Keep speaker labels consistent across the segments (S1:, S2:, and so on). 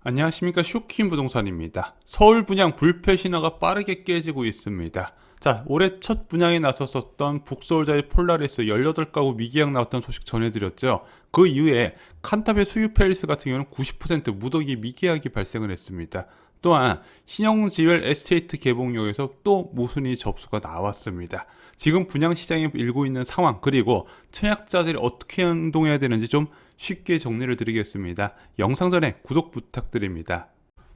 S1: 안녕하십니까, 쇼킹 부동산입니다. 서울 분양 불패 신화가 빠르게 깨지고 있습니다. 자, 올해 첫 분양에 나섰었던 북서울자의 폴라리스 18가구 미계약 나왔던 소식 전해드렸죠. 그 이후에 칸탑의 수유 팰리스 같은 경우는 90% 무더기 미계약이 발생을 했습니다. 또한 신영지웰 에스테이트 개봉역에서 또 모순이 접수가 나왔습니다. 지금 분양 시장에 일고 있는 상황, 그리고 청약자들이 어떻게 행동해야 되는지 좀 쉽게 정리를 드리겠습니다. 영상 전에 구독 부탁드립니다.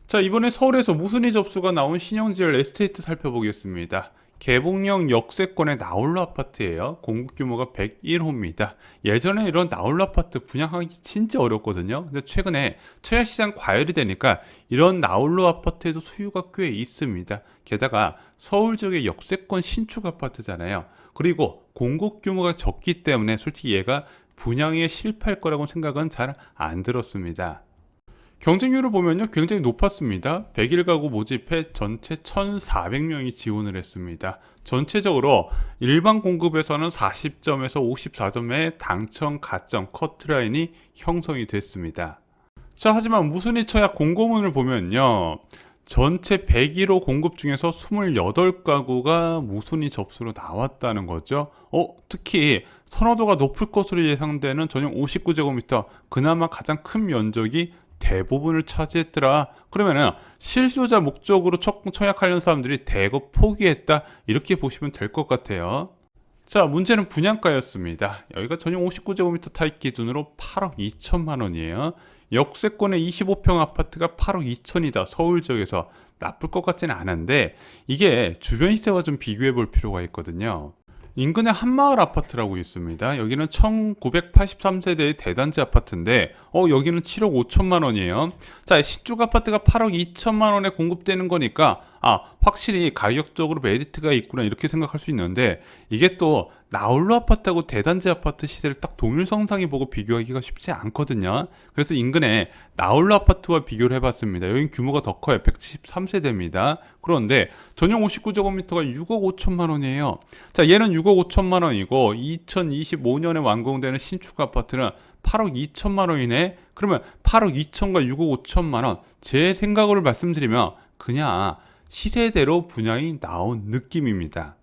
S1: 자, 이번에 서울에서 모순이 접수가 나온 신영지웰 에스테이트 살펴보겠습니다. 개봉역 역세권의 나홀로 아파트예요. 공급 규모가 101호입니다. 예전에 이런 나홀로 아파트 분양하기 진짜 어렵거든요. 근데 최근에 청약시장 과열이 되니까 이런 나홀로 아파트에도 수요가 꽤 있습니다. 게다가 서울 지역의 역세권 신축 아파트잖아요. 그리고 공급 규모가 적기 때문에 솔직히 얘가 분양에 실패할 거라고 생각은 잘 안 들었습니다. 경쟁률을 보면요, 굉장히 높았습니다. 101가구 모집해 전체 1,400명이 지원을 했습니다. 전체적으로 일반 공급에서는 40점에서 54점의 당첨, 가점, 커트라인이 형성이 됐습니다. 자, 하지만 무순위 청약 공고문을 보면요, 전체 101호 공급 중에서 28가구가 무순위 접수로 나왔다는 거죠. 특히 선호도가 높을 것으로 예상되는 전용 59제곱미터, 그나마 가장 큰 면적이 대부분을 차지했더라. 그러면은 실수요자 목적으로 청약하려는 사람들이 대거 포기했다, 이렇게 보시면 될 것 같아요. 자, 문제는 분양가였습니다. 여기가 전용 59제곱미터 타입 기준으로 8억 2천만 원이에요. 역세권의 25평 아파트가 8억 2천이다. 서울 지역에서 나쁠 것 같지는 않은데, 이게 주변 시세와 좀 비교해 볼 필요가 있거든요. 인근에 한마을 아파트라고 있습니다. 여기는 1983세대의 대단지 아파트인데 여기는 7억 5천만 원이에요. 자, 신축 아파트가 8억 2천만 원에 공급되는 거니까 확실히 가격적으로 메리트가 있구나, 이렇게 생각할 수 있는데, 이게 또 나홀로 아파트하고 대단지 아파트 시세를 딱 동일성상에 보고 비교하기가 쉽지 않거든요. 그래서 인근에 나홀로 아파트와 비교를 해봤습니다. 여긴 규모가 더 커요. 173세대입니다. 그런데 전용 59제곱미터가 6억 5천만 원이에요. 자, 얘는 6억 5천만 원이고 2025년에 완공되는 신축 아파트는 8억 2천만 원이네. 그러면 8억 2천과 6억 5천만 원, 제 생각으로 말씀드리면 그냥 시세대로 분양이 나온 느낌입니다.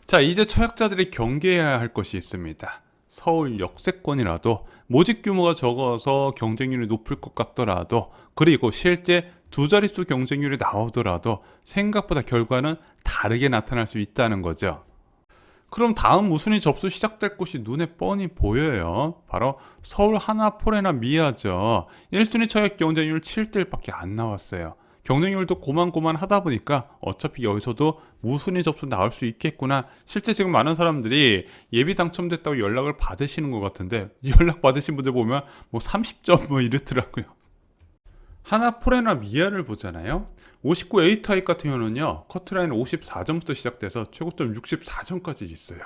S1: 자, 이제 청약자들이 경계해야 할 것이 있습니다. 서울 역세권이라도 모집 규모가 적어서 경쟁률이 높을 것 같더라도, 그리고 실제 두 자릿수 경쟁률이 나오더라도 생각보다 결과는 다르게 나타날 수 있다는 거죠. 그럼 다음 무순위 접수 시작될 곳이 눈에 뻔히 보여요. 바로 서울 하나포레나 미아죠. 1순위 청약 경쟁률 7대1밖에 안 나왔어요. 경쟁률도 고만고만 하다 보니까 어차피 여기서도 무순위 접수 나올 수 있겠구나. 실제 지금 많은 사람들이 예비 당첨됐다고 연락을 받으시는 것 같은데, 연락 받으신 분들 보면 뭐 30점 뭐 이렇더라고요. 하나포레나 미아를 보잖아요. 59A 타입 같은 경우는요, 커트라인 54점부터 시작돼서 최고점 64점까지 있어요.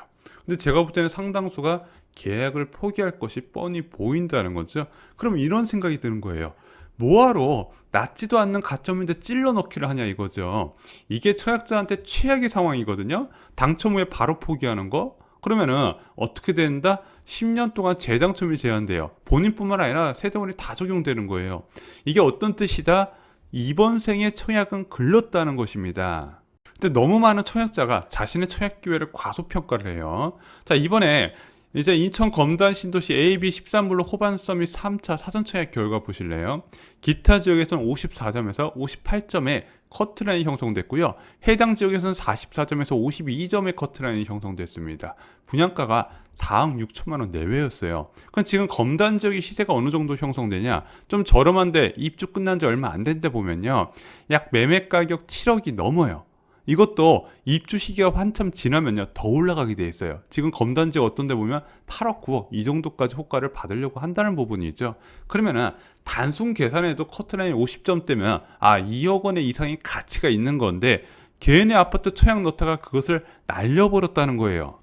S1: 근데 제가 볼 때는 상당수가 계약을 포기할 것이 뻔히 보인다는 거죠. 그럼 이런 생각이 드는 거예요. 뭐하러 낮지도 않는 가점인데 찔러 넣기를 하냐, 이거죠. 이게 청약자한테 최악의 상황이거든요. 당첨 후에 바로 포기하는 거. 그러면은 어떻게 된다? 10년 동안 재당첨이 제한돼요. 본인뿐만 아니라 세대원이 다 적용되는 거예요. 이게 어떤 뜻이다? 이번 생에 청약은 글렀다는 것입니다. 근데 너무 많은 청약자가 자신의 청약 기회를 과소평가를 해요. 자, 이번에 이제 인천 검단 신도시 AB 13블록 호반서 및 3차 사전청약 결과 보실래요? 기타 지역에서는 54점에서 58점의 커트라인이 형성됐고요. 해당 지역에서는 44점에서 52점의 커트라인이 형성됐습니다. 분양가가 4억 6천만 원 내외였어요. 그럼 지금 검단 지역의 시세가 어느 정도 형성되냐? 좀 저렴한데 입주 끝난 지 얼마 안 된 데 보면요, 약 매매 가격 7억이 넘어요. 이것도 입주 시기가 한참 지나면요, 더 올라가게 돼 있어요. 지금 검단지가 어떤 데 보면 8억, 9억 이 정도까지 호가를 받으려고 한다는 부분이죠. 그러면은 단순 계산해도 커트라인 50점대면 2억 원의 이상의 가치가 있는 건데, 걔네 아파트 청약 넣다가 그것을 날려버렸다는 거예요.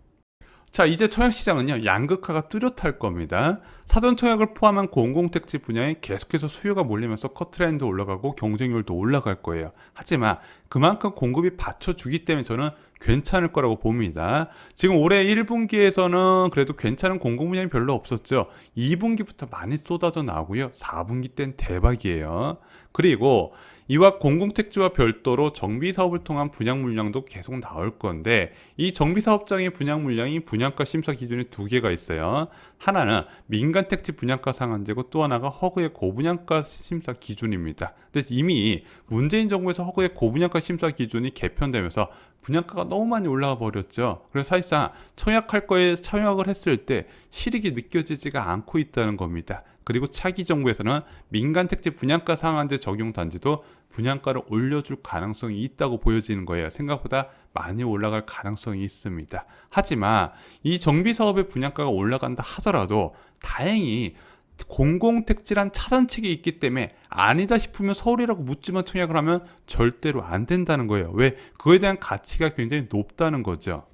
S1: 자, 이제 청약시장은요, 양극화가 뚜렷할 겁니다. 사전 청약을 포함한 공공택지 분야에 계속해서 수요가 몰리면서 커트라인도 올라가고 경쟁률도 올라갈 거예요. 하지만 그만큼 공급이 받쳐주기 때문에 저는 괜찮을 거라고 봅니다. 지금 올해 1분기에서는 그래도 괜찮은 공공 분양이 별로 없었죠. 2분기부터 많이 쏟아져 나오고요. 4분기 땐 대박이에요. 그리고 이와 공공택지와 별도로 정비사업을 통한 분양 물량도 계속 나올 건데, 이 정비사업장의 분양 물량이 분양가 심사 기준이 두 개가 있어요. 하나는 민간택지 분양가 상한제고 또 하나가 허그의 고분양가 심사 기준입니다. 근데 이미 문재인 정부에서 허그의 고분양가 심사 기준이 개편되면서 분양가가 너무 많이 올라가 버렸죠. 그래서 사실상 청약할 거에 청약을 했을 때 실익이 느껴지지가 않고 있다는 겁니다. 그리고 차기 정부에서는 민간 택지 분양가 상한제 적용 단지도 분양가를 올려줄 가능성이 있다고 보여지는 거예요. 생각보다 많이 올라갈 가능성이 있습니다. 하지만 이 정비 사업의 분양가가 올라간다 하더라도 다행히 공공택지란 차선책이 있기 때문에 아니다 싶으면 서울이라고 묻지만 청약을 하면 절대로 안 된다는 거예요. 왜? 그거에 대한 가치가 굉장히 높다는 거죠.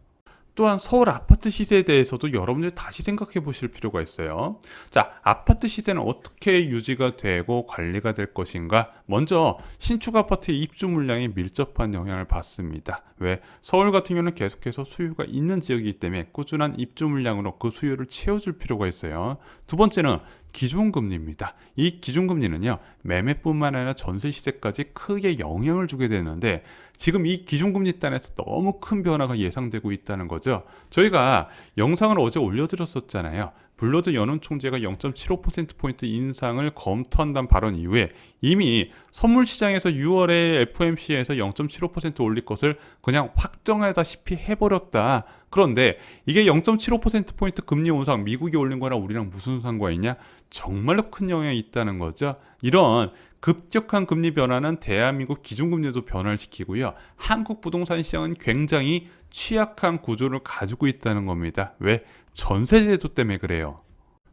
S1: 또한 서울 아파트 시세에 대해서도 여러분들이 다시 생각해 보실 필요가 있어요. 자, 아파트 시세는 어떻게 유지가 되고 관리가 될 것인가? 먼저 신축 아파트의 입주 물량에 밀접한 영향을 받습니다. 왜? 서울 같은 경우는 계속해서 수요가 있는 지역이기 때문에 꾸준한 입주 물량으로 그 수요를 채워줄 필요가 있어요. 두 번째는 기준금리입니다. 이 기준금리는요, 매매뿐만 아니라 전세 시세까지 크게 영향을 주게 되는데, 지금 이 기준금리 단에서 너무 큰 변화가 예상되고 있다는 거죠. 저희가 영상을 어제 올려드렸었잖아요. 블러드 연은 총재가 0.75%포인트 인상을 검토한다는 발언 이후에 이미 선물 시장에서 6월에 FOMC에서 0.75% 올릴 것을 그냥 확정하다시피 해버렸다. 그런데 이게 0.75%포인트 금리 인상 미국이 올린 거랑 우리랑 무슨 상관이 있냐? 정말로 큰 영향이 있다는 거죠. 이런 급격한 금리 변화는 대한민국 기준금리도 변화를 시키고요. 한국 부동산 시장은 굉장히 취약한 구조를 가지고 있다는 겁니다. 왜? 전세제도 때문에 그래요.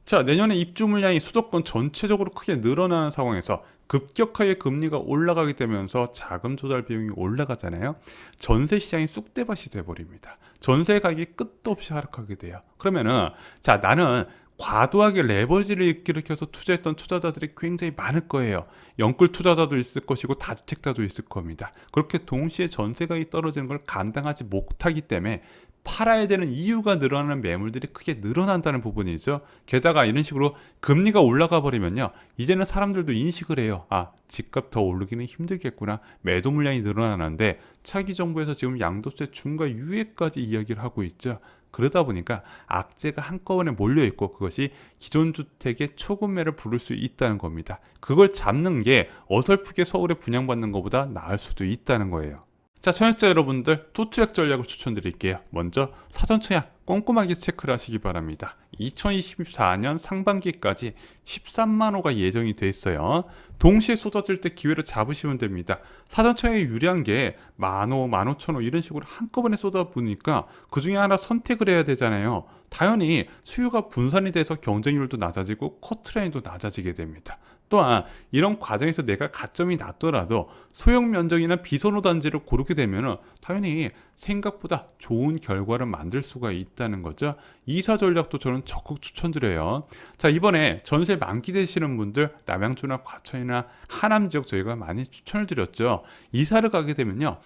S1: 자, 내년에 입주 물량이 수도권 전체적으로 크게 늘어나는 상황에서 급격하게 금리가 올라가게 되면서 자금 조달 비용이 올라가잖아요. 전세 시장이 쑥대밭이 돼버립니다. 전세 가격이 끝도 없이 하락하게 돼요. 그러면은 자, 나는 과도하게 레버리지를 일으켜서 투자했던 투자자들이 굉장히 많을 거예요. 영끌 투자자도 있을 것이고 다주택자도 있을 겁니다. 그렇게 동시에 전세 가격이 떨어지는 걸 감당하지 못하기 때문에 팔아야 되는 이유가 늘어나는 매물들이 크게 늘어난다는 부분이죠. 게다가 이런 식으로 금리가 올라가 버리면요, 이제는 사람들도 인식을 해요. 아, 집값 더 오르기는 힘들겠구나. 매도 물량이 늘어나는데 차기 정부에서 지금 양도세 중과 유예까지 이야기를 하고 있죠. 그러다 보니까 악재가 한꺼번에 몰려있고 그것이 기존 주택의 초급매를 부를 수 있다는 겁니다. 그걸 잡는 게 어설프게 서울에 분양받는 것보다 나을 수도 있다는 거예요. 자, 청약자 여러분들 투트랙 전략을 추천드릴게요. 먼저 사전 청약 꼼꼼하게 체크를 하시기 바랍니다. 2024년 상반기까지 13만 호가 예정이 돼 있어요. 동시에 쏟아질 때 기회를 잡으시면 됩니다. 사전 청약에 유리한 게 10,000호, 15,000호 이런 식으로 한꺼번에 쏟아부니까 그 중에 하나 선택을 해야 되잖아요. 당연히 수요가 분산이 돼서 경쟁률도 낮아지고 커트라인도 낮아지게 됩니다. 또한 이런 과정에서 내가 가점이 낮더라도 소형 면적이나 비선호 단지를 고르게 되면 당연히 생각보다 좋은 결과를 만들 수가 있다는 거죠. 이사 전략도 저는 적극 추천드려요. 자, 이번에 전세 만기되시는 분들 남양주나 과천이나 하남 지역 저희가 많이 추천을 드렸죠. 이사를 가게 되면요,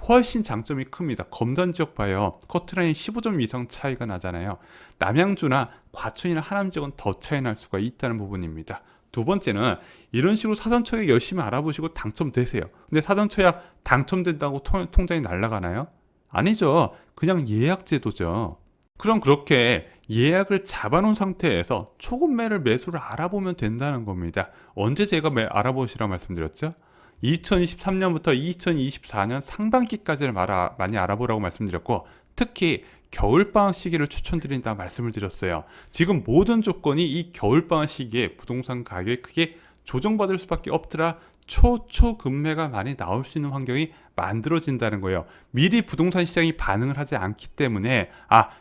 S1: 훨씬 장점이 큽니다. 검단 지역 봐요. 커트라인 15점 이상 차이가 나잖아요. 남양주나 과천이나 하남 지역은 더 차이 날 수가 있다는 부분입니다. 두 번째는 이런 식으로 사전 청약 열심히 알아보시고 당첨되세요. 근데 사전 청약 당첨된다고 통장이 날아가나요? 아니죠. 그냥 예약 제도죠. 그럼 그렇게 예약을 잡아놓은 상태에서 초급매를 매수를 알아보면 된다는 겁니다. 언제 제가 알아보시라고 말씀드렸죠? 2023년부터 2024년 상반기까지를 많이 알아보라고 말씀드렸고, 특히 겨울방학 시기를 추천드린다 말씀을 드렸어요. 지금 모든 조건이 이 겨울방학 시기에 부동산 가격이 크게 조정받을 수밖에 없더라. 초급매가 많이 나올 수 있는 환경이 만들어진다는 거예요. 미리 부동산 시장이 반응을 하지 않기 때문에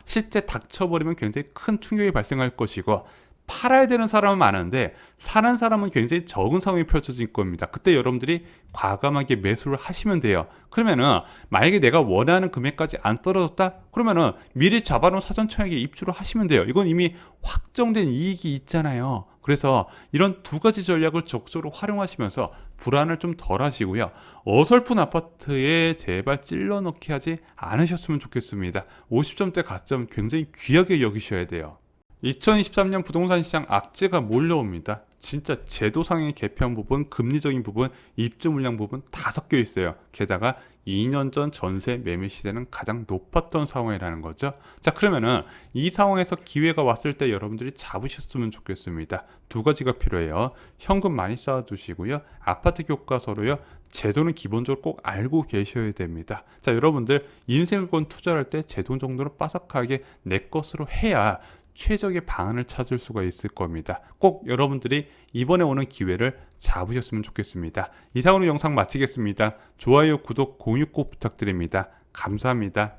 S1: 실제 닥쳐버리면 굉장히 큰 충격이 발생할 것이고, 팔아야 되는 사람은 많은데 사는 사람은 굉장히 적은 상황이 펼쳐질 겁니다. 그때 여러분들이 과감하게 매수를 하시면 돼요. 그러면은 만약에 내가 원하는 금액까지 안 떨어졌다? 그러면은 미리 잡아놓은 사전 청약에 입주를 하시면 돼요. 이건 이미 확정된 이익이 있잖아요. 그래서 이런 두 가지 전략을 적극적으로 활용하시면서 불안을 좀 덜 하시고요. 어설픈 아파트에 제발 찔러 넣기 하지 않으셨으면 좋겠습니다. 50점대 가점 굉장히 귀하게 여기셔야 돼요. 2023년 부동산 시장 악재가 몰려옵니다. 진짜 제도상의 개편 부분, 금리적인 부분, 입주 물량 부분 다 섞여 있어요. 게다가 2년 전 전세 매매 시대는 가장 높았던 상황이라는 거죠. 자, 그러면은 이 상황에서 기회가 왔을 때 여러분들이 잡으셨으면 좋겠습니다. 두 가지가 필요해요. 현금 많이 쌓아두시고요. 아파트 교과서로요. 제도는 기본적으로 꼭 알고 계셔야 됩니다. 자, 여러분들 인생을 건 투자할 때 제도 정도는 빠삭하게 내 것으로 해야 최적의 방안을 찾을 수가 있을 겁니다. 꼭 여러분들이 이번에 오는 기회를 잡으셨으면 좋겠습니다. 이상으로 영상 마치겠습니다. 좋아요, 구독, 공유 꼭 부탁드립니다. 감사합니다.